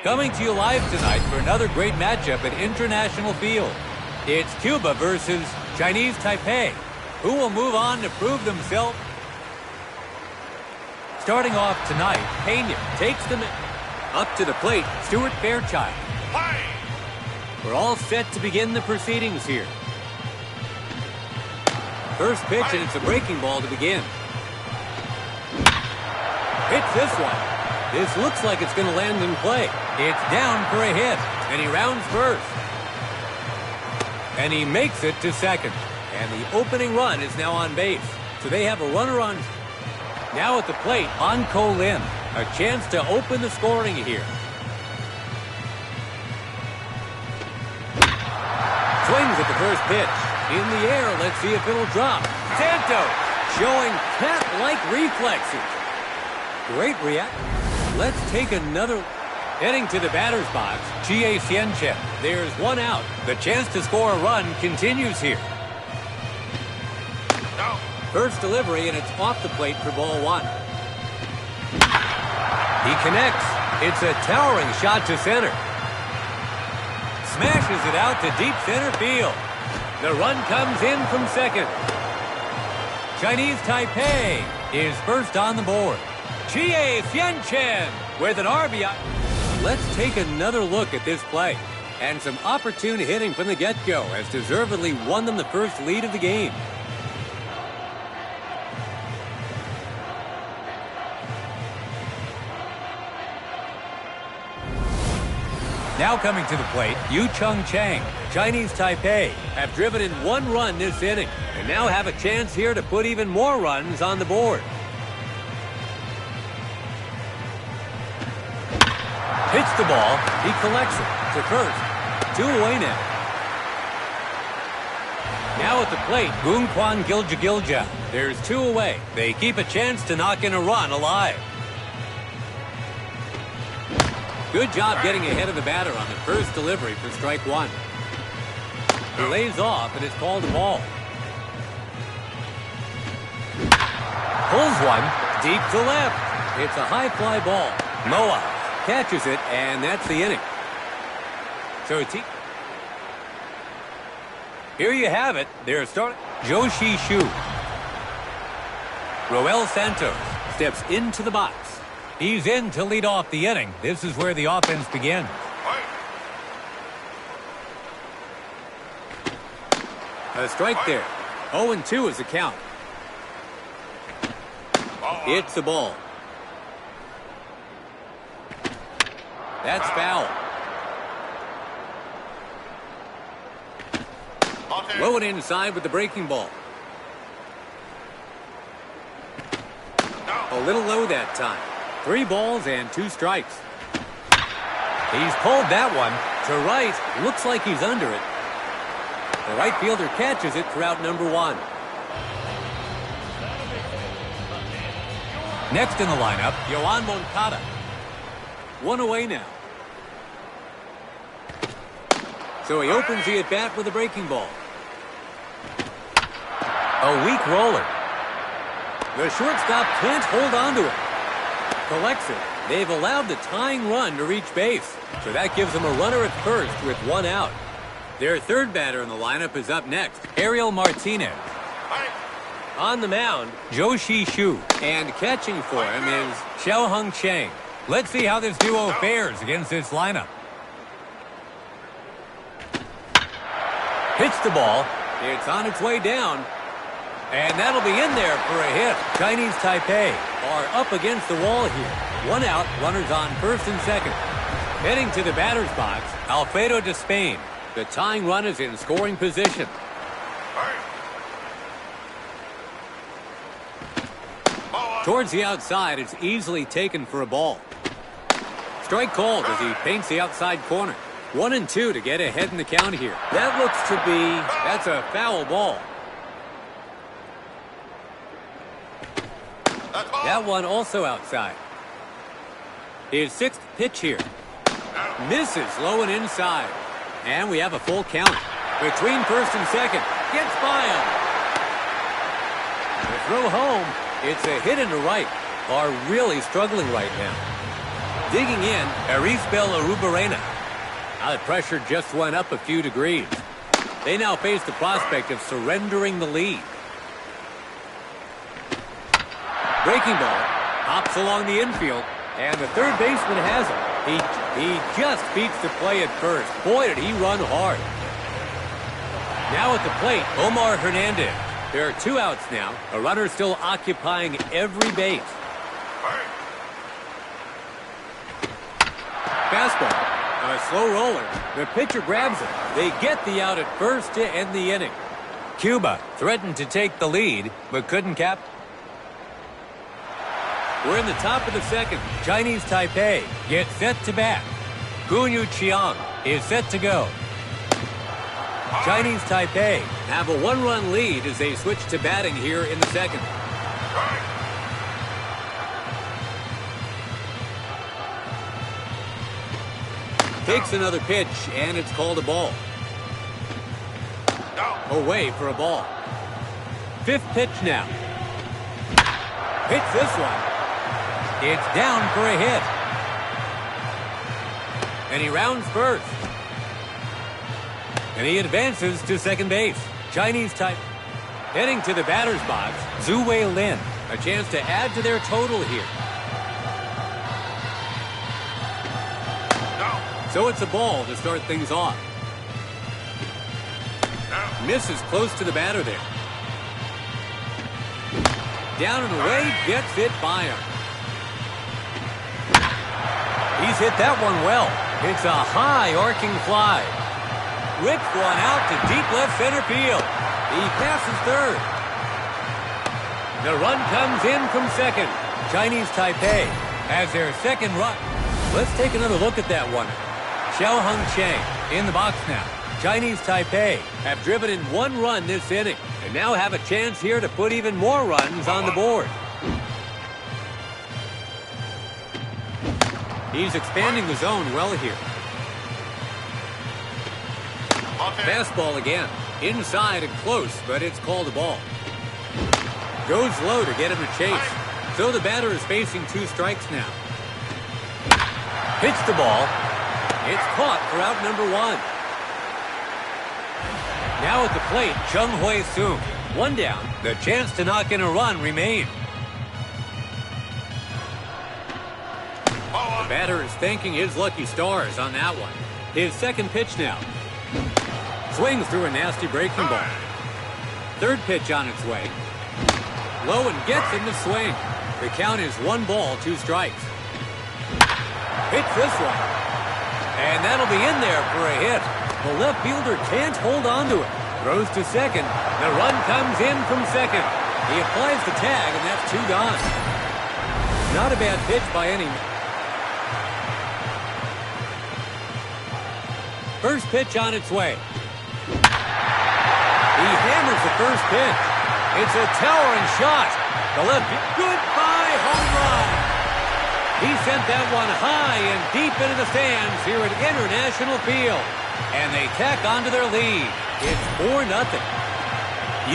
Coming to you live tonight for another great matchup at International Field. It's Cuba versus Chinese Taipei. Who will move on to prove themselves? Starting off tonight, Pena takes them up to the plate. Stuart Fairchild. We're all set to begin the proceedings here. First pitch, and it's a breaking ball to begin. Hits this one. This looks like it's going to land in play. It's down for a hit, and he rounds first. And he makes it to second. And the opening run is now on base. So they have a runner on. Now at the plate, on Colin. A chance to open the scoring here. Swings at the first pitch. In the air, let's see if it'll drop. Santos showing cat-like reflexes. Great reaction. Let's take another. Heading to the batter's box, Chie Xianchen. There's one out. The chance to score a run continues here. First delivery, and it's off the plate for ball one. He connects. It's a towering shot to center. Smashes it out to deep center field. The run comes in from second. Chinese Taipei is first on the board. Chie Xianchen with an RBI. Let's take another look at this play. And some opportune hitting from the get-go has deservedly won them the first lead of the game. Now coming to the plate, Yu Chung Chang. Chinese Taipei have driven in one run this inning and now have a chance here to put even more runs on the board. Hits the ball. He collects it to first. 2 away now. Now at the plate, Gunquan Gilja. There's 2 away. They keep a chance to knock in a run alive. Good job getting ahead of the batter on the first delivery for strike one. He lays off, and it's called a ball. Pulls one deep to left. It's a high fly ball. Moa catches it, and that's the inning. So here you have it. They're starting. Joshi Shu. Roel Santos steps into the box. He's in to lead off the inning. This is where the offense begins. A strike there. 0-2 is the count. It's a ball. That's foul. Low and inside with the breaking ball. A little low that time. 3 balls and 2 strikes. He's pulled that one to right. Looks like he's under it. The right fielder catches it for out number 1. Next in the lineup, Yoan Moncada. 1 away now. So he opens the at-bat with a breaking ball. A weak roller. The shortstop can't hold on to it. Collects it. They've allowed the tying run to reach base. So that gives them a runner at first with 1 out. Their third batter in the lineup is up next, Ariel Martinez. On the mound, Joshi Shu. And catching for him is Xiaoheng Cheng. Let's see how this duo fares against this lineup. Hits the ball. It's on its way down. And that'll be in there for a hit. Chinese Taipei are up against the wall here. 1 out, runners on first and second. Heading to the batter's box, Alfredo de Spain. The tying run is in scoring position. Towards the outside, it's easily taken for a ball. Strike called as he paints the outside corner. 1-2 to get ahead in the count here. That looks to be, that's a foul ball. That one also outside. His 6th pitch here. Misses low and inside. And we have a full count. Between first and second. Gets by him. The throw home. It's a hit into right. Are really struggling right now. Digging in, Arisbel Arubarena. Now the pressure just went up a few degrees. They now face the prospect of surrendering the lead. Breaking ball, hops along the infield, and the third baseman has him. He just beats the play at first. Boy, did he run hard. Now at the plate, Omar Hernandez. There are 2 outs now. A runner still occupying every base. Fastball, a slow roller. The pitcher grabs it. They get the out at first to end the inning. Cuba threatened to take the lead, but couldn't cap. We're in the top of the second. Chinese Taipei gets set to bat. Gunyu Chiang is set to go. Chinese Taipei have a 1-run lead as they switch to batting here in the second. Takes another pitch, and it's called a ball. Away for a ball. 5th pitch now. Hits this one. It's down for a hit. And he rounds first. And he advances to second base. Chinese type. Heading to the batter's box, Zhu Wei Lin. A chance to add to their total here. So it's a ball to start things off. Misses close to the batter there. Down and away, gets it by him. He's hit that one well. It's a high arcing fly. Ripped one out to deep left center field. He passes third. The run comes in from second. Chinese Taipei has their second run. Let's take another look at that one. Xiaoheng Cheng in the box now. Chinese Taipei have driven in 1 run this inning and now have a chance here to put even more runs on the board. He's expanding the zone well here. Fastball again. Inside and close, but it's called a ball. Goes low to get him to chase. So the batter is facing 2 strikes now. Hits the ball. It's caught for out number 1. Now at the plate, Chung Hui Sung. 1 down. The chance to knock in a run remains. The batter is thanking his lucky stars on that one. His second pitch now. Swings through a nasty breaking ball. Third pitch on its way. Low and gets him to swing. The count is 1 ball, 2 strikes. Hits this one. And that'll be in there for a hit. The left fielder can't hold on to it. Throws to second. The run comes in from second. He applies the tag, and that's 2 gone. Not a bad pitch by any means. First pitch on its way. He hammers the first pitch. It's a towering shot. The left, goodbye home run. He sent that one high and deep into the stands here at International Field. And they tack onto their lead. It's 4-0.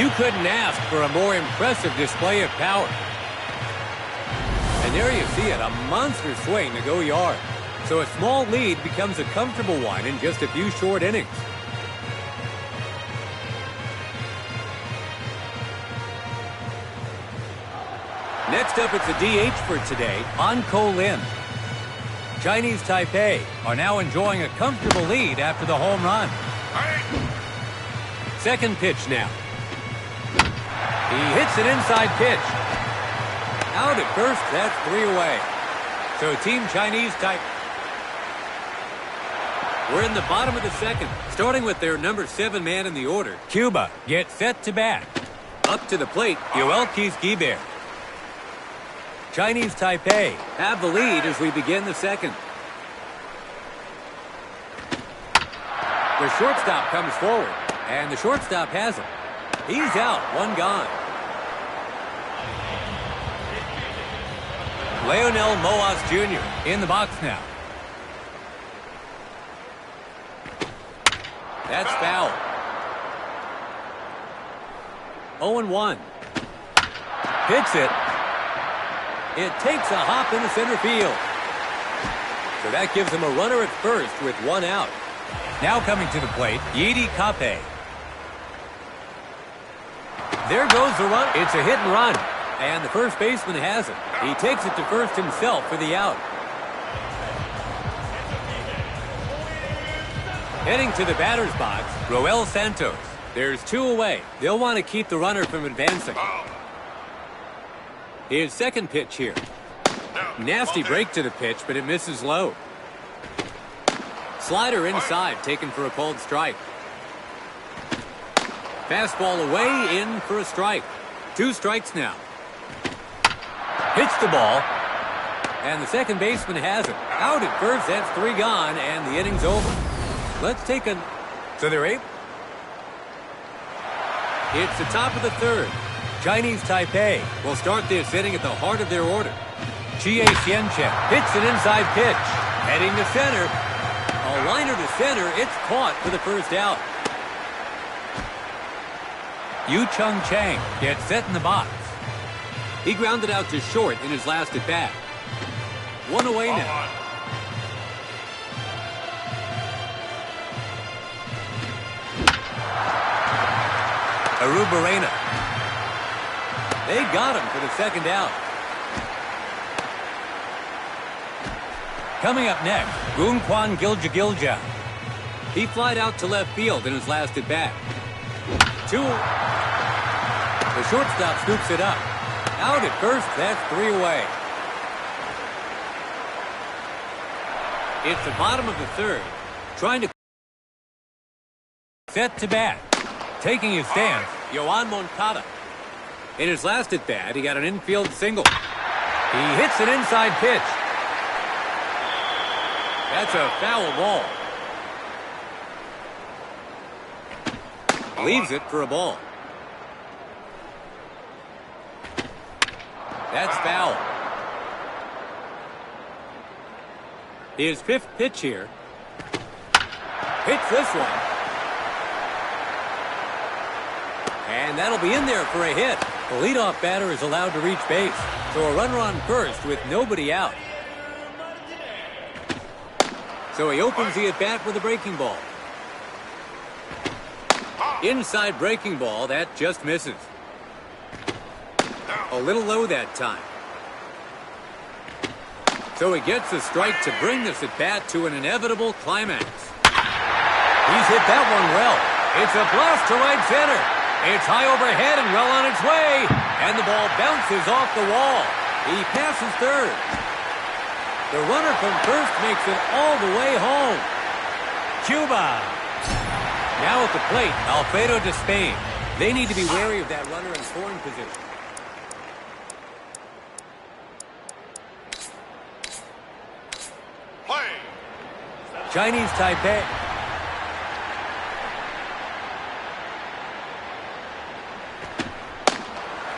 You couldn't ask for a more impressive display of power. And there you see it, a monster swing to go yard. So a small lead becomes a comfortable one in just a few short innings. Next up, it's a DH for today, Anko Lin. Chinese Taipei are now enjoying a comfortable lead after the home run. Second pitch now. He hits an inside pitch. Out at first, that's 3 away. So Team Chinese Taipei. We're in the bottom of the second, starting with their number 7 man in the order. Cuba gets set to bat. Up to the plate, Yoel Quisquiver. Chinese Taipei have the lead as we begin the second. The shortstop comes forward, and the shortstop has him. He's out, 1 gone. Leonel Moas Jr. in the box now. That's foul. 0-1. Hits it. It takes a hop into center field. So that gives him a runner at first with 1 out. Now coming to the plate, Kape. There goes the run. It's a hit and run. And the first baseman has it. He takes it to first himself for the out. Heading to the batter's box, Roel Santos. There's 2 away. They'll want to keep the runner from advancing. His second pitch here. Nasty break to the pitch, but it misses low. Slider inside, taken for a called strike. Fastball away, in for a strike. 2 strikes now. Hits the ball. And the second baseman has it. Out at first, that's 3 gone, and the inning's over. Let's take a... So they're 8. It's the top of the 3rd. Chinese Taipei will start this inning at the heart of their order. Chie Xianchen hits an inside pitch. Heading to center. A liner to center. It's caught for the first out. Yu Chung Chang gets set in the box. He grounded out to short in his last at bat. 1 away now. Arubarena. They got him for the second out. Coming up next, Gunquan Gilja. He flied out to left field in his last at bat. 2. The shortstop scoops it up. Out at first, that's 3 away. It's the bottom of the 3rd. Trying to set to bat. Taking his stance, Yoan Moncada. In his last at bat, he got an infield single. He hits an inside pitch. That's a foul ball. Leaves it for a ball. That's foul. His 5th pitch here. Hits this one. And that'll be in there for a hit. The leadoff batter is allowed to reach base. So a runner on first with nobody out. So he opens the at-bat with a breaking ball. Inside breaking ball, that just misses. A little low that time. So he gets a strike to bring this at-bat to an inevitable climax. He's hit that one well. It's a blast to right center. It's high overhead and well on its way. And the ball bounces off the wall. He passes third. The runner from first makes it all the way home. Cuba. Now at the plate, Alfredo de Spain. They need to be wary of that runner in scoring position. Chinese Taipei.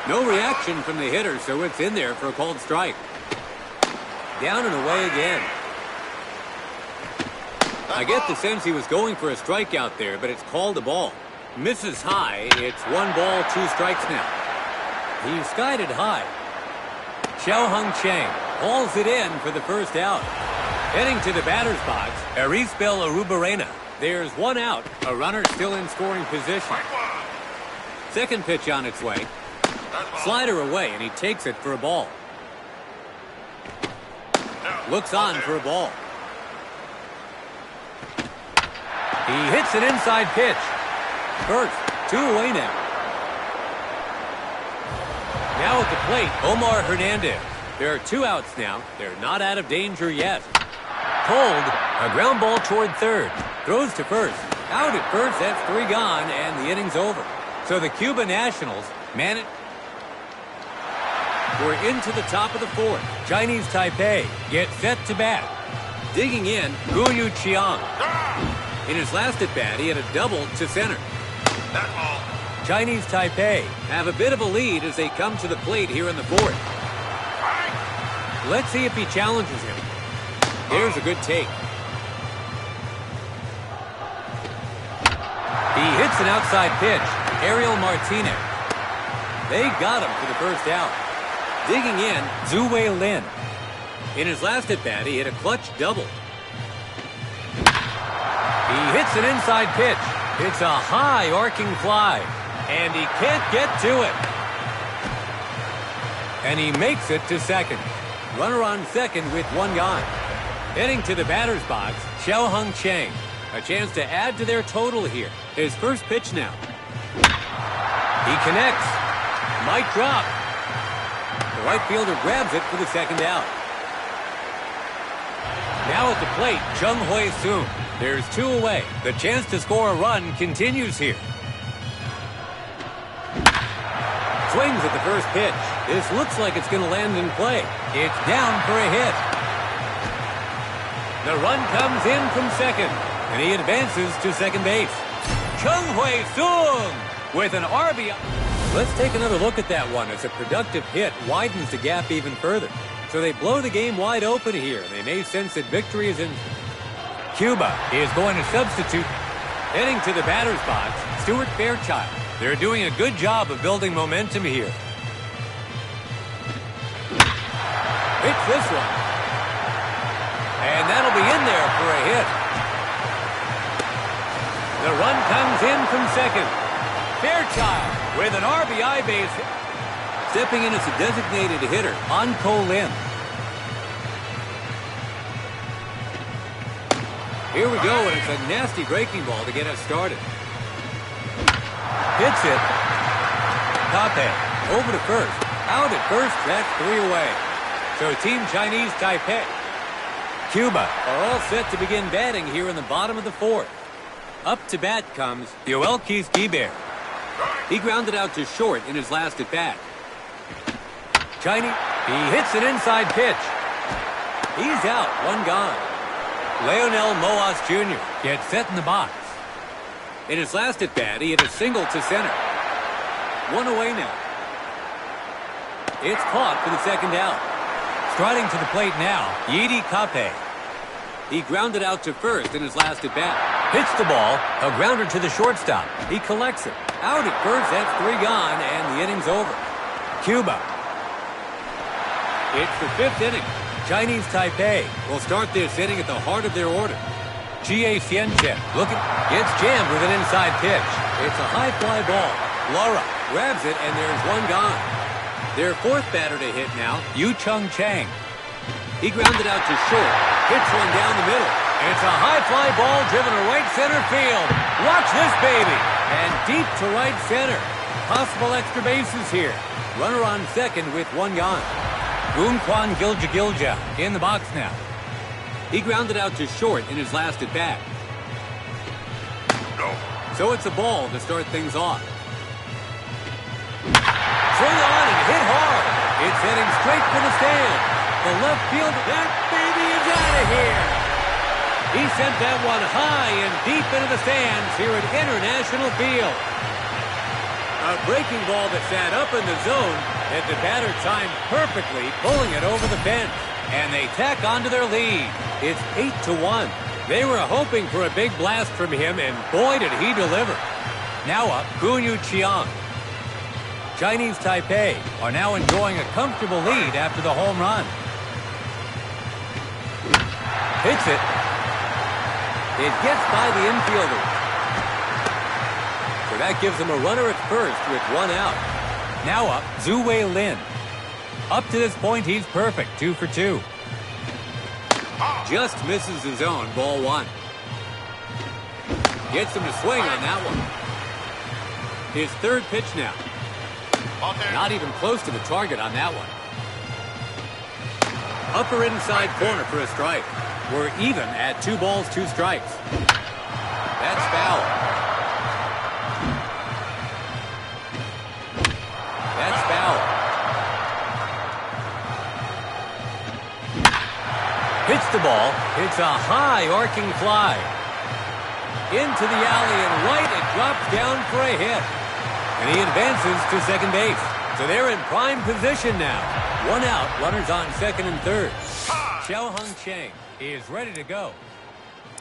No reaction from the hitter, so it's in there for a called strike. Down and away again. I get the sense he was going for a strikeout there, but it's called a ball. Misses high. It's 1 ball, 2 strikes now. He skied it high. Xiao Hung Chang hauls it in for the first out. Heading to the batter's box, Arisbel Arubarena. There's 1 out. A runner still in scoring position. Second pitch on its way. Slider away, and he takes it for a ball. Looks on for a ball. He hits an inside pitch. First, 2 away now. Now at the plate, Omar Hernandez. There are 2 outs now. They're not out of danger yet. Cold, a ground ball toward third. Throws to first. Out at first, that's 3 gone, and the inning's over. So the Cuba Nationals man it. We're into the top of the 4th. Chinese Taipei gets set to bat. Digging in, Guyu Chiang. In his last at-bat, he had a double to center. Chinese Taipei have a bit of a lead as they come to the plate here in the 4th. Let's see if he challenges him. There's a good take. He hits an outside pitch. Ariel Martinez. They got him for the first out. Digging in, Zhu Wei Lin. In his last at-bat, he hit a clutch double. He hits an inside pitch. It's a high arcing fly, and he can't get to it. And he makes it to second. Runner on second with one gone. Heading to the batter's box, Xiaoheng Chang. A chance to add to their total here. His first pitch now. He connects. Might drop. The right fielder grabs it for the second out. Now at the plate, Chung Hui Soon. There's two away. The chance to score a run continues here. Swings at the first pitch. This looks like it's going to land in play. It's down for a hit. The run comes in from second, and he advances to second base. Chung Hui Soon with an RBI. Let's take another look at that one as a productive hit widens the gap even further. So they blow the game wide open here. They may sense that victory is in. Cuba is going to substitute. Heading to the batter's box, Stuart Fairchild. They're doing a good job of building momentum here. Hits this one. And that'll be in there for a hit. The run comes in from second. Fairchild with an RBI base hit. Stepping in as a designated hitter, Anko Lim. Here we go, and it's a nasty breaking ball to get us started. Hits it. Taipei over to first. Out at first, that's three away. So Team Chinese Taipei. Cuba are all set to begin batting here in the bottom of the fourth. Up to bat comes Yoel Kies-Giber. He grounded out to short in his last at bat. Chinese, he hits an inside pitch. He's out, one gone. Leonel Moas Jr. gets set in the box. In his last at bat, he hit a single to center. One away now. It's caught for the second out. Striding to the plate now, Yidi Kape. He grounded out to first in his last at bat. Hits the ball, a grounder to the shortstop. He collects it. Out at first, that's three gone, and the inning's over. Cuba. It's the fifth inning. Chinese Taipei will start this inning at the heart of their order. Jie Xianchen gets jammed with an inside pitch. It's a high fly ball. Lara grabs it, and there's one gone. Their fourth batter to hit now, Yu Chung Chang. He grounded out to short, hits one down the middle. It's a high fly ball driven to right center field. Watch this baby. And deep to right center. Possible extra bases here. Runner on second with one gone. Woon Kwan Gilja in the box now. He grounded out to short in his last at bat. No. So it's a ball to start things off. Swing on and hit hard. It's heading straight for the stand. The left field, that baby is out of here. He sent that one high and deep into the stands here at International Field. A breaking ball that sat up in the zone, and the batter timed perfectly, pulling it over the fence. And they tack onto their lead. It's 8-1. They were hoping for a big blast from him, and boy did he deliver. Now up, Gunyu Chiang. Chinese Taipei are now enjoying a comfortable lead after the home run. Hits it. It gets by the infielder. So that gives him a runner at first with one out. Now up, Zhu Wei Lin. Up to this point, he's perfect, 2 for 2. Just misses his own, ball one. Gets him to swing on that one. His third pitch now. Not even close to the target on that one. Upper inside corner for a strike. We're even at 2 balls, 2 strikes. That's foul. That's foul. Hits the ball. It's a high arcing fly. Into the alley and right, it drops down for a hit. And he advances to second base. So they're in prime position now. One out, runners on second and third. Xiaoheng Chang is ready to go.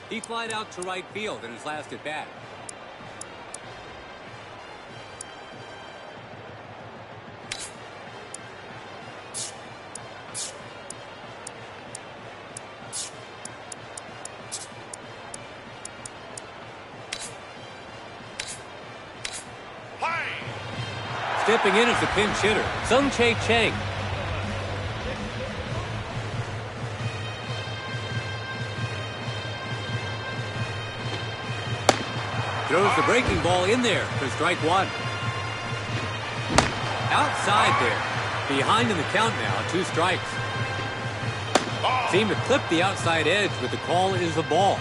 He flied out to right field in his last at bat. Stepping in as the pinch hitter, Sung-Chae Chang. Throws the breaking ball in there for strike one. Outside there. Behind in the count now, 2 strikes. Seemed to clip the outside edge, but the call is a ball.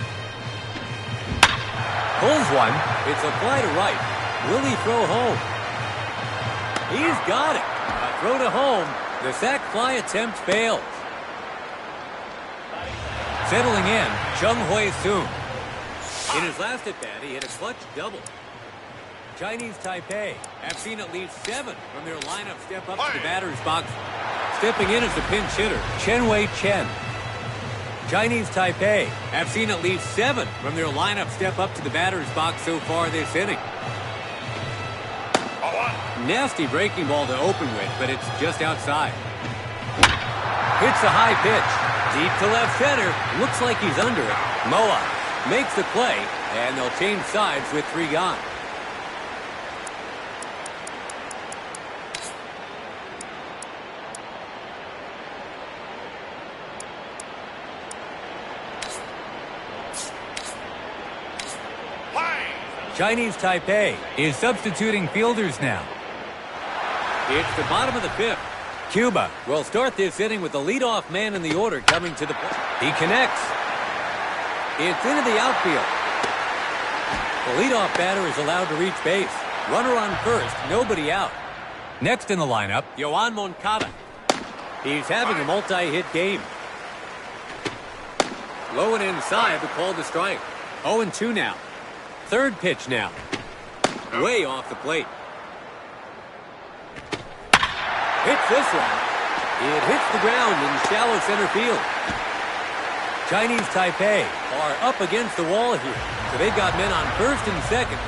Pulls one. It's a fly to right. Will he throw home? He's got it. A throw to home. The sac fly attempt fails. Settling in, Chung Hui-soon. In his last at-bat, he hit a clutch double. Chinese Taipei have seen at least 7 from their lineup step up to the batter's box. Stepping in as the pinch hitter, Chen Wei-Chen. Chinese Taipei have seen at least 7 from their lineup step up to the batter's box so far this inning. Nasty breaking ball to open with, but it's just outside. Hits a high pitch. Deep to left center. Looks like he's under it. Moa makes the play, and they'll change sides with 3 gone. Chinese Taipei is substituting fielders now. It's the bottom of the 5th. Cuba will start this inning with the leadoff man in the order coming to the plate. He connects. It's into the outfield. The leadoff batter is allowed to reach base. Runner on first, nobody out. Next in the lineup, Yoan Moncada. He's having a multi-hit game. Low and inside, the call to strike. 0-2 now. 3rd pitch now. Way off the plate. Hits this one. It hits the ground in shallow center field. Chinese Taipei are up against the wall here, so they've got men on first and second.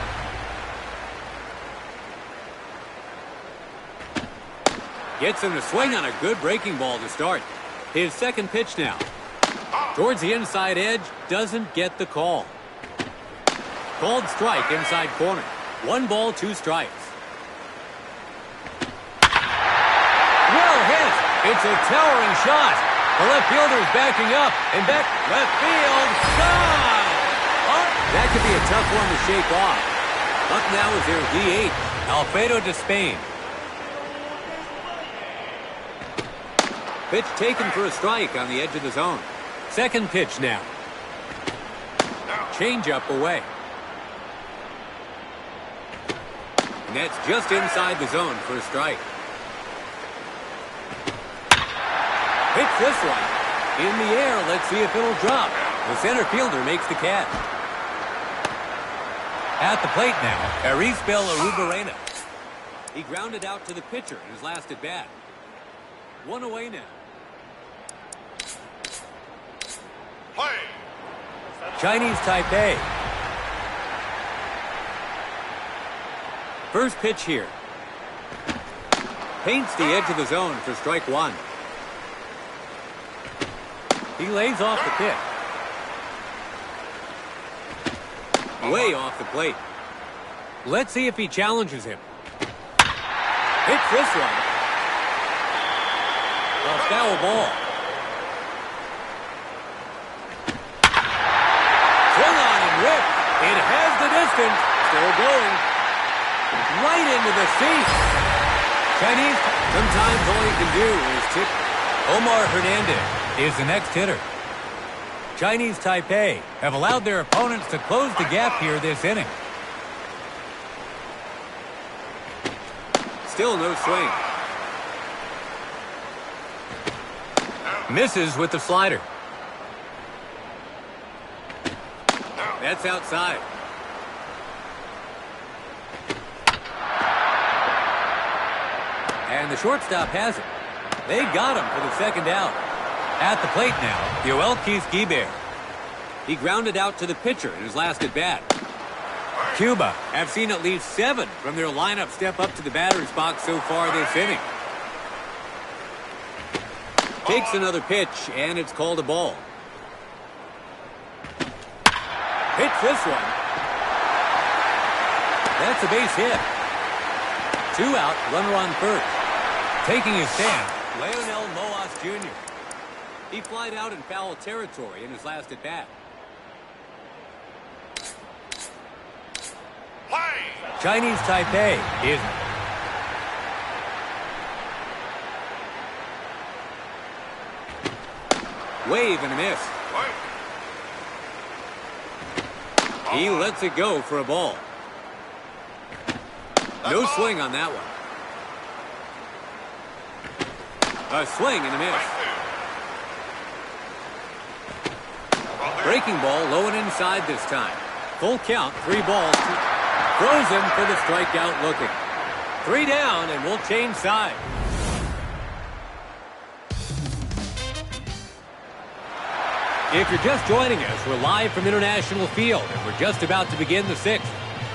Gets him to swing on a good breaking ball to start. His 2nd pitch now. Towards the inside edge, doesn't get the call. Called strike inside corner. 1 ball, 2 strikes. Well hit. It's a towering shot. The left fielder's backing up. And back left field. Gone! Oh, that could be a tough one to shake off. Up now is their D8, Alfredo Despain. Pitch taken for a strike on the edge of the zone. 2nd pitch now. Change up away. And that's just inside the zone for a strike. Hits this one. In the air, let's see if it'll drop. The center fielder makes the catch. At the plate now, Arisbel Arubarena. He grounded out to the pitcher in his last at-bat. 1 away now. Play. Chinese Taipei. First pitch here. Paints the edge of the zone for strike 1. He lays off the pitch. Way off the plate. Let's see if he challenges him. Hits this one. A foul ball. Swung on and ripped. It has the distance. Still going. Right into the seat. Chinese, sometimes all you can do is tip. Omar Hernandez is the next hitter. Chinese Taipei have allowed their opponents to close the gap here this inning. Still no swing. Misses with the slider. That's outside. And the shortstop has it. They got him for the 2nd out. At the plate now, Yoel Keith-Guibert. He grounded out to the pitcher in his last at-bat. Cuba have seen at least 7 from their lineup step up to the batter's box so far this inning. Takes another pitch, and it's called a ball. Hits this one. That's a base hit. 2 out, runner on first. Taking his stand, Leonel Moas Jr. He flied out in foul territory in his last at-bat. Chinese Taipei is... Wave and a miss. He lets it go for a ball. No swing on that one. A swing and a miss. Breaking ball low and inside this time. Full count, 3 balls. Throws him for the strikeout looking. 3 down and we'll change sides. If you're just joining us, we're live from International Field, and we're just about to begin the 6th.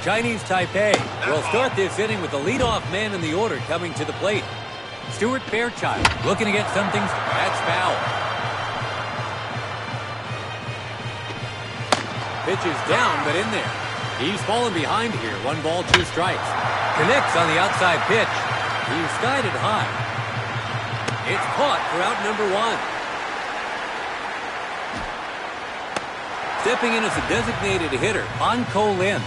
Chinese Taipei will start this inning with the leadoff man in the order coming to the plate. Stuart Fairchild looking to get something. That's foul. Pitch is down, but in there. He's fallen behind here. 1 ball, 2 strikes. Connects on the outside pitch. He's skied it high. It's caught for out number 1. Stepping in as a designated hitter, Ko Lin.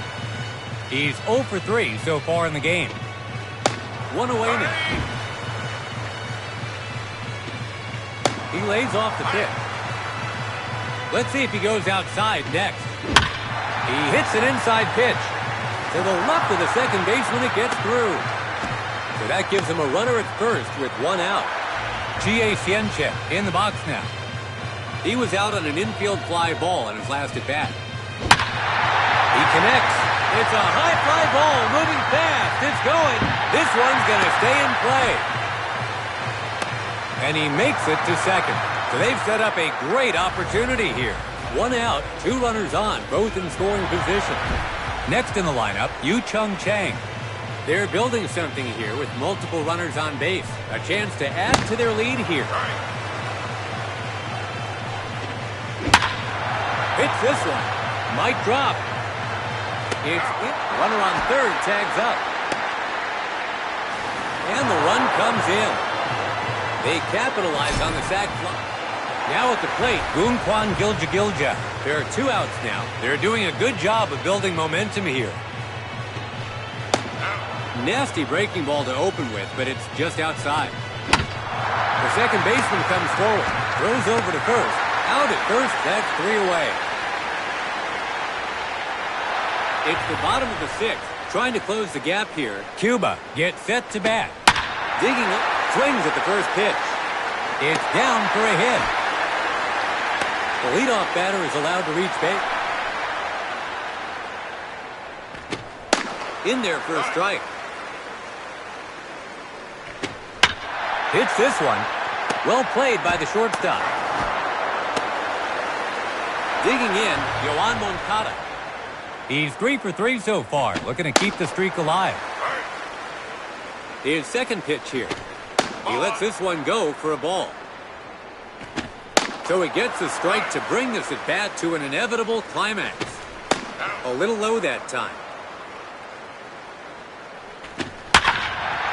He's 0 for 3 so far in the game. 1 away now. He lays off the pitch. Let's see if he goes outside next. He hits an inside pitch. To the left of the second baseman, it gets through. So that gives him a runner at first with 1 out. Jie Xianchen in the box now. He was out on an infield fly ball in his last at-bat. He connects. It's a high fly ball moving fast. It's going. This one's going to stay in play. And he makes it to second. So they've set up a great opportunity here. 1 out, 2 runners on, both in scoring position. Next in the lineup, Yu Chung Chang. They're building something here with multiple runners on base. A chance to add to their lead here. Hits this one. Might drop. It's it. Runner on third tags up. And the run comes in. They capitalize on the sac fly. Now at the plate, Gunkwan Gilja. there are 2 outs now. They're doing a good job of building momentum here. Nasty breaking ball to open with, but it's just outside. The second baseman comes forward. Throws over to first. Out at first, that's 3 away. It's the bottom of the 6th. Trying to close the gap here. Cuba gets set to bat. Digging it. Swings at the first pitch. It's down for a hit. The leadoff batter is allowed to reach base. In there for a strike. Hits this one. Well played by the shortstop. Digging in, Yoan Moncada. He's 3 for 3 so far, looking to keep the streak alive. His second pitch here. He lets this one go for a ball. So he gets a strike to bring this at bat to an inevitable climax. A little low that time.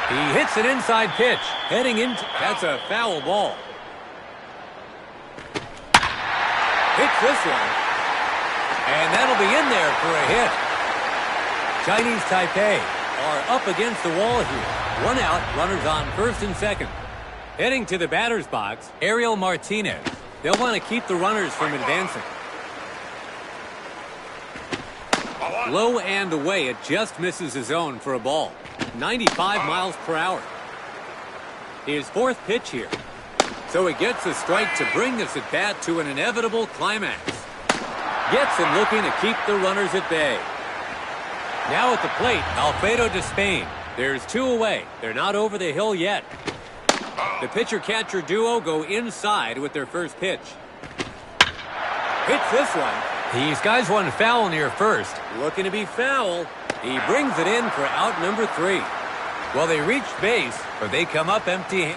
He hits an inside pitch. Heading into... That's a foul ball. Hits this one. And that'll be in there for a hit. Chinese Taipei are up against the wall here. 1 out, runners on first and second. Heading to the batter's box, Ariel Martinez. They'll want to keep the runners from advancing. Low and away, it just misses his zone for a ball. 95 miles per hour. His 4th pitch here. So he gets a strike to bring this at bat to an inevitable climax. Gets him looking to keep the runners at bay. Now at the plate, Alfredo Despain. There's 2 away. They're not over the hill yet. The pitcher-catcher duo go inside with their first pitch. Hits this one. He skies one foul near first. Looking to be foul. He brings it in for out number 3. Well, they reach base, but they come up empty.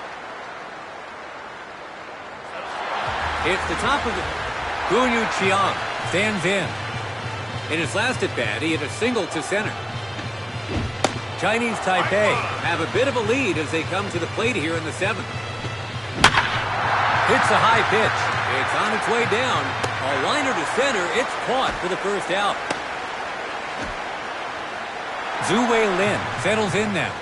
It's the top of the... Gunyu Chiang stands in. In his last at-bat, he hit a single to center. Chinese Taipei have a bit of a lead as they come to the plate here in the 7th. Hits a high pitch. It's on its way down. A liner to center. It's caught for the first out. Zhu Lin settles in now.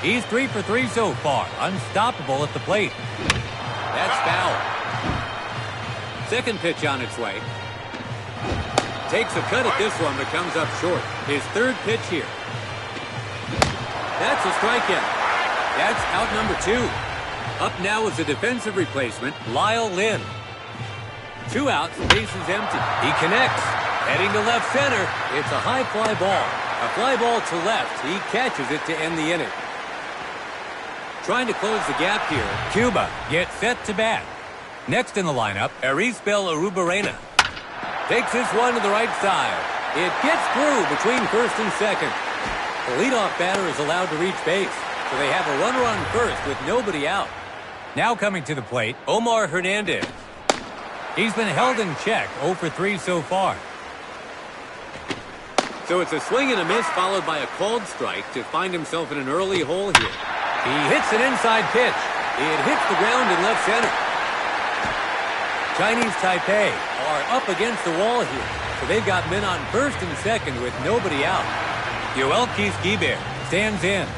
He's 3 for 3 so far. Unstoppable at the plate. That's foul. Second pitch on its way. Takes a cut at this one, but comes up short. His third pitch here. That's a strikeout. That's out number 2. Up now is a defensive replacement, Lyle Lin. 2 outs, bases empty. He connects. Heading to left center. It's a high fly ball. A fly ball to left. He catches it to end the inning. Trying to close the gap here. Cuba gets set to bat. Next in the lineup, Arisbel Arubarena. Takes this one to the right side. It gets through between first and second. The leadoff batter is allowed to reach base, so they have a runner on first with nobody out. Now coming to the plate, Omar Hernandez. He's been held in check, 0 for 3 so far. So it's a swing and a miss followed by a called strike to find himself in an early hole here. He hits an inside pitch. It hits the ground in left center. Chinese Taipei are up against the wall here, so they've got men on first and second with nobody out. Yoel Quisquier stands in.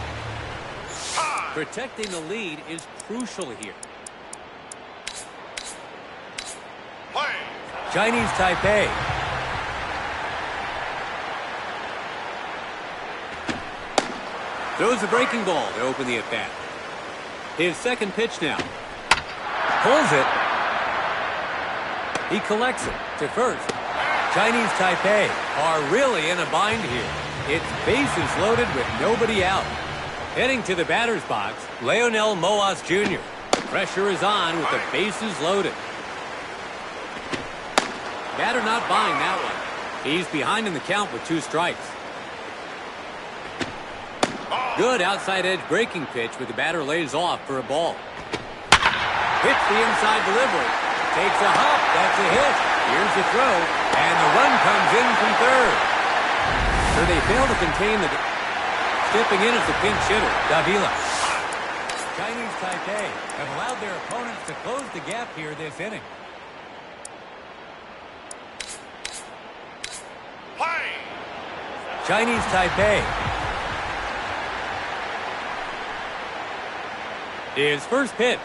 Protecting the lead is crucial here. Chinese Taipei. Throws a breaking ball to open the at-bat. His second pitch now. Pulls it. He collects it to first. Chinese Taipei are really in a bind here. It's bases loaded with nobody out. Heading to the batter's box, Leonel Moas Jr. The pressure is on with the bases loaded. Batter not buying that one. He's behind in the count with 2 strikes. Good outside edge breaking pitch, but the batter lays off for a ball. Hits the inside delivery. Takes a hop. That's a hit. Here's the throw. And the run comes in from third. So they fail to contain the... Stepping in as the pinch hitter, Davila. Chinese Taipei have allowed their opponents to close the gap here this inning. Chinese Taipei. His first pitch.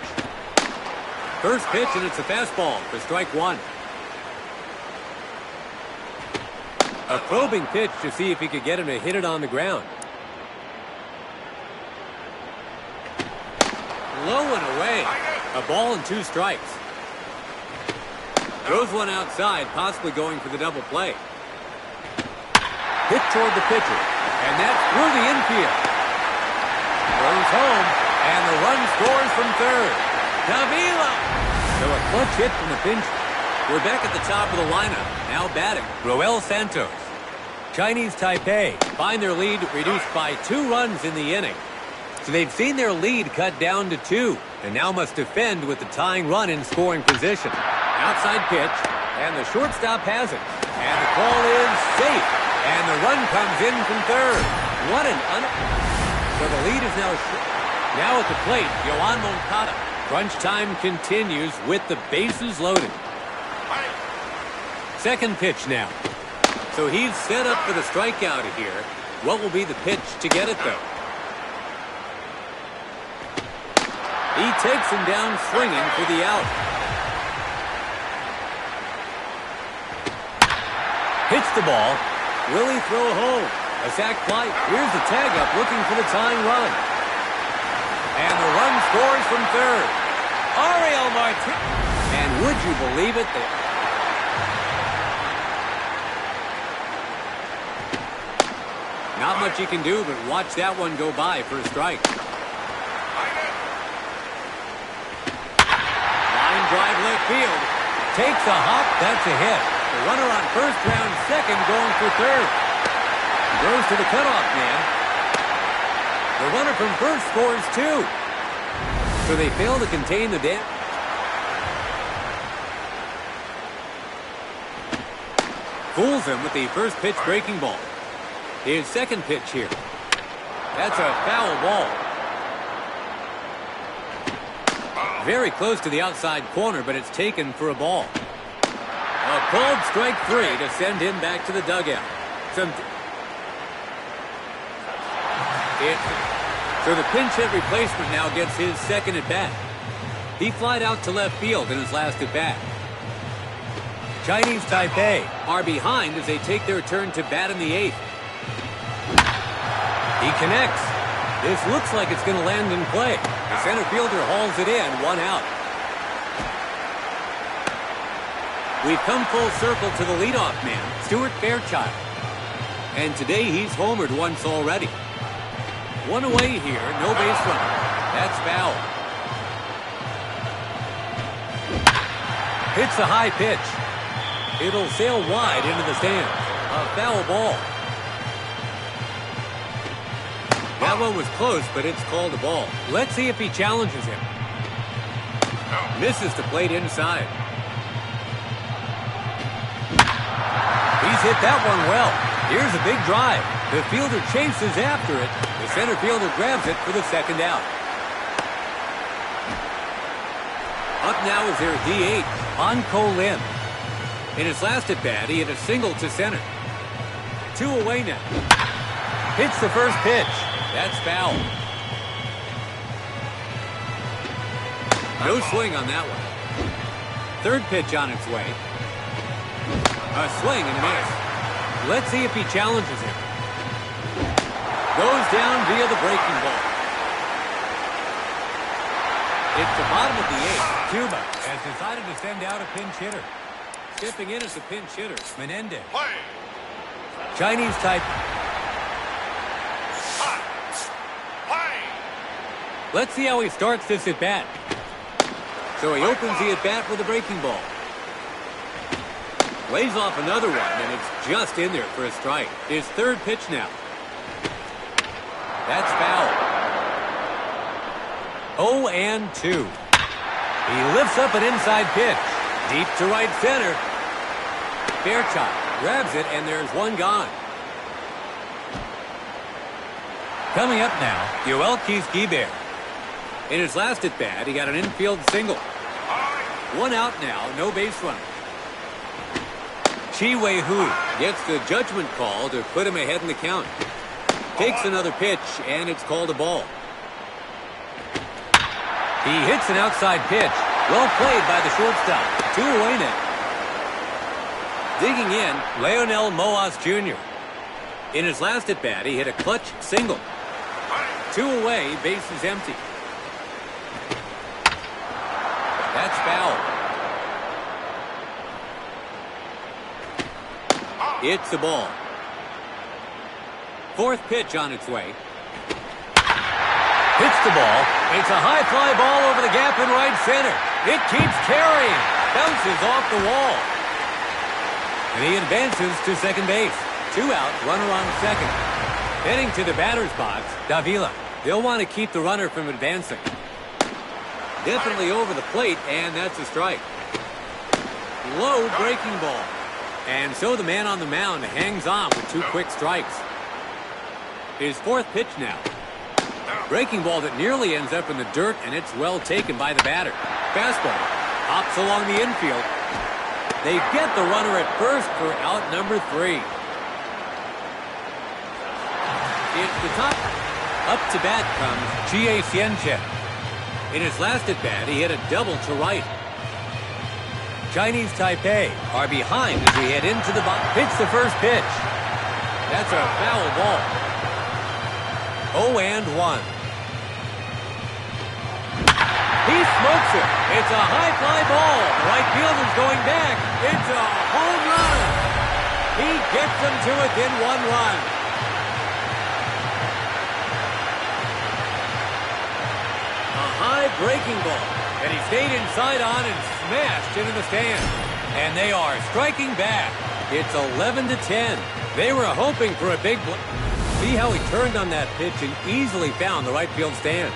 First pitch, and it's a fastball for strike 1. A probing pitch to see if he could get him to hit it on the ground. Low and away. A ball and 2 strikes. Throws one outside, possibly going for the double play. Hit toward the pitcher, and that's through the infield. Goes home, and the run scores from third. Davila! So a clutch hit from the pinch. We're back at the top of the lineup. Now batting, Roel Santos. Chinese Taipei find their lead reduced by 2 runs in the inning. So they've seen their lead cut down to 2, and now must defend with the tying run in scoring position. Outside pitch, and the shortstop has it. And the call is safe, and the run comes in from third. What an So the lead is now at the plate, Yoan Moncada. Crunch time continues with the bases loaded. Second pitch now. So he's set up for the strikeout here. What will be the pitch to get it, though? He takes him down swinging for the out. Hits the ball. Will he throw home? A sac fly. Here's the tag up looking for the tying run. And the run scores from third. Ariel Martinez. And would you believe it? Not much he can do, but watch that one go by for a strike. Line drive left field. Takes a hop. That's a hit. The runner on first, round second, going for third. Goes to the cutoff man. The runner from first scores 2. So they fail to contain the damage. Fools him with the first pitch breaking ball. His second pitch here. That's a foul ball. Very close to the outside corner, but it's taken for a ball. A called strike 3 to send him back to the dugout. So the pinch hit replacement now gets his second at bat. He flied out to left field in his last at bat. Chinese Taipei are behind as they take their turn to bat in the 8th. He connects. This looks like it's going to land in play. The center fielder hauls it in, 1 out. We've come full circle to the leadoff man, Stuart Fairchild. And today he's homered once already. 1 away here, no base runner. That's foul. Hits a high pitch. It'll sail wide into the stands. A foul ball. That one was close, but it's called a ball. Let's see if he challenges him. Misses the plate inside. He's hit that one well. Here's a big drive. The fielder chases after it. The center fielder grabs it for the second out. Up now is their D8, Anko Lin. In his last at bat, he hit a single to center. 2 away now. Hits the first pitch. That's foul. No swing on that one. Third pitch on its way. A swing and miss. Let's see if he challenges him. Goes down via the breaking ball. It's the bottom of the 8th. Cuba has decided to send out a pinch hitter. Stepping in as the pinch hitter, Menendez. Play. Chinese Taipei. Let's see how he starts this at-bat. So he opens the at-bat with a breaking ball. Lays off another one, and it's just in there for a strike. His third pitch now. That's foul. 0-2. He lifts up an inside pitch. Deep to right center. Fairchild grabs it, and there's one gone. Coming up now, Yoel Quisquibert. In his last at-bat, he got an infield single. 1 out now, no base runner. Chi Wei-hu gets the judgment call to put him ahead in the count. Takes another pitch, and it's called a ball. He hits an outside pitch. Well played by the shortstop. 2 away now. Digging in, Leonel Moas Jr. In his last at-bat, he hit a clutch single. 2 away, base is empty. That's foul. It's a ball. Fourth pitch on its way. Hits the ball. It's a high fly ball over the gap in right center. It keeps carrying. Bounces off the wall. And he advances to second base. 2 out, runner on second. Heading to the batter's box, Davila. They'll want to keep the runner from advancing. Definitely over the plate, and that's a strike. Low breaking ball. And so the man on the mound hangs on with 2 quick strikes. His fourth pitch now. Breaking ball that nearly ends up in the dirt, and it's well taken by the batter. Fastball hops along the infield. They get the runner at first for out number 3. It's the top. Up to bat comes Chie Xianchen. In his last at-bat, he hit a double to right. Chinese Taipei are behind as we head into the box. hits the first pitch. That's a foul ball. 0-1. He smokes it. It's a high fly ball. The right fielder's going back. It's a home run. He gets them to within 1 run. A high breaking ball that he stayed inside on and smashed into the stand. And they are striking back. It's 11-10. They were hoping for a big See how he turned on that pitch and easily found the right field stand.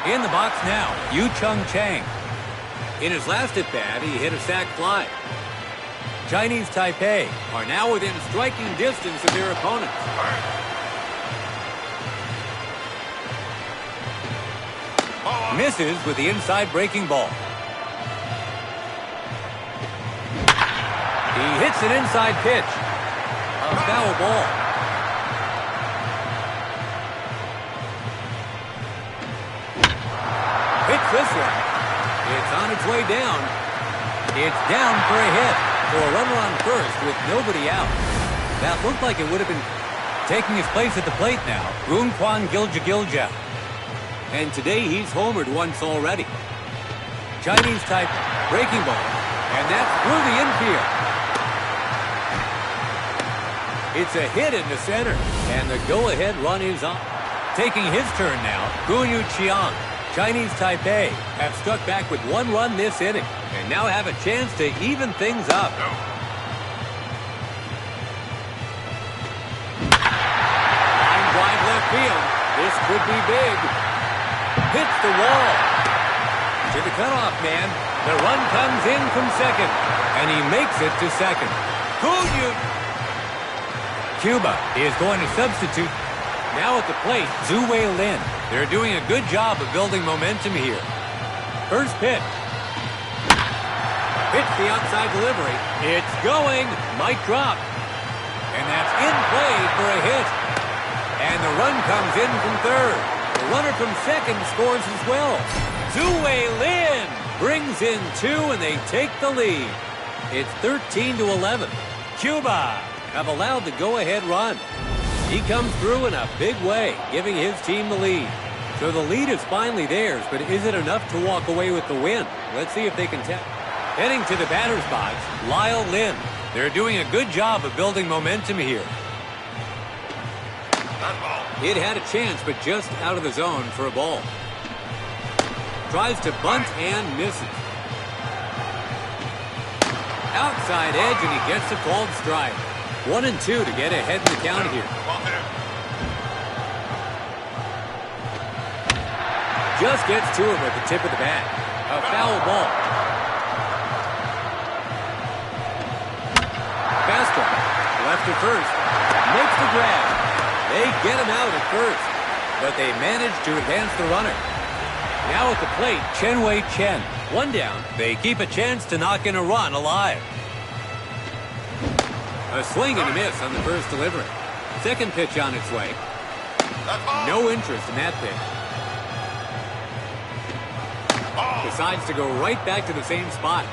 In the box now, Yu Chung Chang. In his last at-bat, he hit a sac fly. Chinese Taipei Are now within striking distance of their opponents. misses with the inside breaking ball. He hits an inside pitch. A foul ball. Hits this one. It's on its way down. It's down for a hit. For a runner on first with nobody out. That looked like it would have been taking his place at the plate now. Roon Kwan Gilja. And today he's homered once already. Chinese type breaking ball. And that's through the infield. It's a hit into center. And the go-ahead run is on. Taking his turn now, Guanyu Qiang. Chinese Taipei have struck back with one run this inning and now have a chance to even things up. Line drive left field. This could be big. Hits the wall. To the cutoff man. The run comes in from second. And he makes it to second. Cuba is going to substitute. Now at the plate, Zhu Weilin. They're doing a good job of building momentum here. First pitch. Hits the outside delivery. It's going. Might drop. And that's in play for a hit. And the run comes in from third. The runner from second scores as well. Zhu Weilin brings in two, and they take the lead. It's 13-11. Cuba have allowed the go-ahead run. He comes through in a big way, giving his team the lead. So the lead is finally theirs, but is it enough to walk away with the win? Let's see if they can tell. Heading to the batter's box, Lyle Lin. They're doing a good job of building momentum here. It had a chance, but just out of the zone for a ball. Tries to bunt and misses. Outside edge, and he gets a called strike. 1-2 to get ahead in the count here. Just gets to him at the tip of the bat. A foul ball. Fastball. Left to first. Makes the grab. They get him out at first, but they manage to advance the runner. Now at the plate, Chen Wei Chen. one down. They keep a chance to knock in a run alive. A swing and a miss on the first delivery. Second pitch on its way. No interest in that pitch. Decides to go right back to the same spot.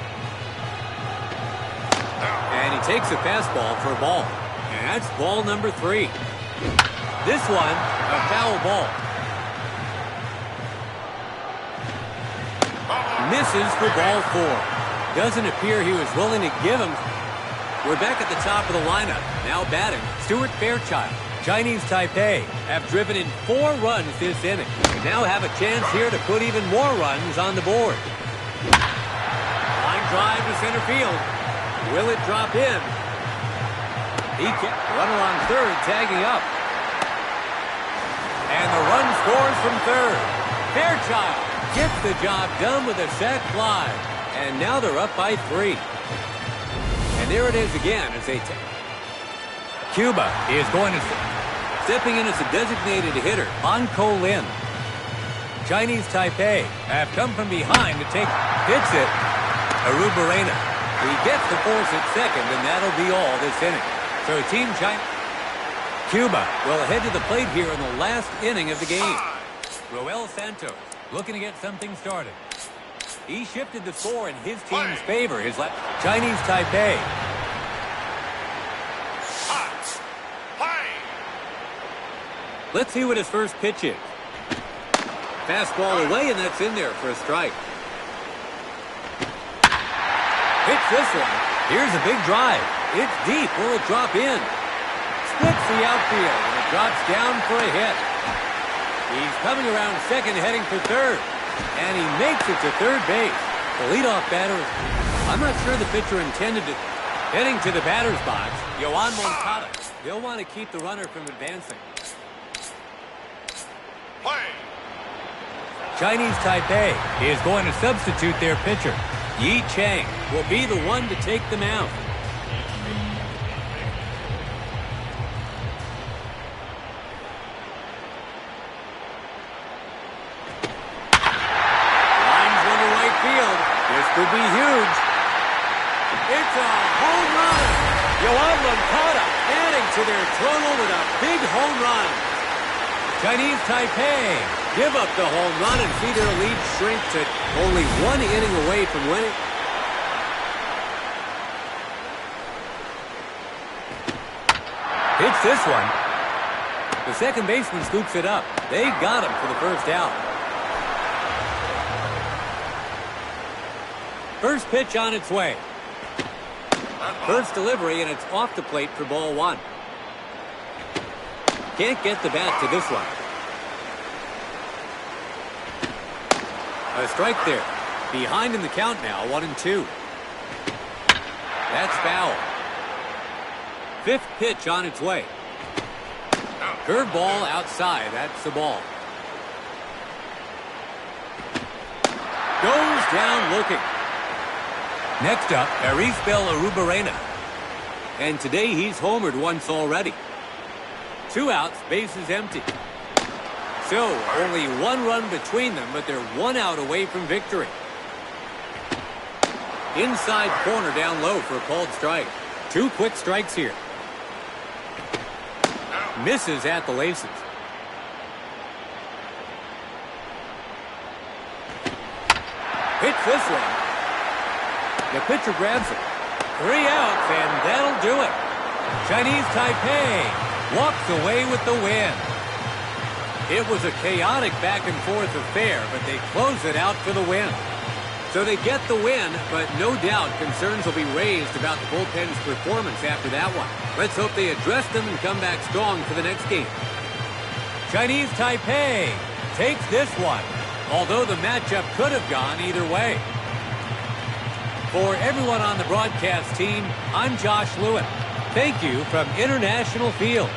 And he takes a fastball for a ball. And that's ball number 3. This one, a foul ball. Misses for ball 4. Doesn't appear he was willing to give him. We're back at the top of the lineup. Now batting, Stuart Fairchild. Chinese Taipei Have driven in 4 runs this inning. And now have a chance here to put even more runs on the board. Line drive to center field. Will it drop in? He can. Runner on third, tagging up. And the run scores from third. Fairchild gets the job done with a sac fly. And now they're up by 3. And there it is again as they take. Cuba is going to Stepping in as a designated hitter. An Ko Lin. Chinese Taipei have come from behind to take. Hits it. Arubarena. He gets the force at second, and that'll be all this inning. So Team China. Cuba Will head to the plate here in the last inning of the game. Roel Santos looking to get something started. He shifted the score in his team's favor. Chinese Taipei. Let's see what his first pitch is. Fastball away, and that's in there for a strike. Hits this one. Here's a big drive. It's deep. Will it drop in? Splits the outfield, and it drops down for a hit. He's coming around second, heading for third. And he makes it to third base. The leadoff batter is... I'm not sure the pitcher intended to... Heading to the batter's box, Yoan Moncada. They'll want to keep the runner from advancing. Chinese Taipei is going to substitute their pitcher. Yi Chang will be the one to take them out. Lines one to right field. This could be huge. It's a home run. Yoan Moncada adding to their total with a big home run. Chinese Taipei give up the home run and see their lead shrink to only 1 inning away from winning. Hits this one. The second baseman scoops it up. They got him for the first out. First pitch on its way. First delivery, and it's off the plate for ball 1. Can't get the bat to this one. A strike there. Behind in the count now, 1-2. That's foul. Fifth pitch on its way. Curveball outside. That's the ball. Goes down looking. Next up, Arisbel Arubarena. And today he's homered once already. 2 outs, bases empty. So, only 1 run between them, but they're 1 out away from victory. Inside corner down low for a called strike. 2 quick strikes here. Misses at the laces. Hits this one. The pitcher grabs it. 3 outs, and that'll do it. Chinese Taipei walks away with the win. It was a chaotic back-and-forth affair, but they close it out for the win. So they get the win, but no doubt concerns will be raised about the bullpen's performance after that one. Let's hope they address them and come back strong for the next game. Chinese Taipei takes this one, although the matchup could have gone either way. For everyone on the broadcast team, I'm Josh Lewin. Thank you from International Field.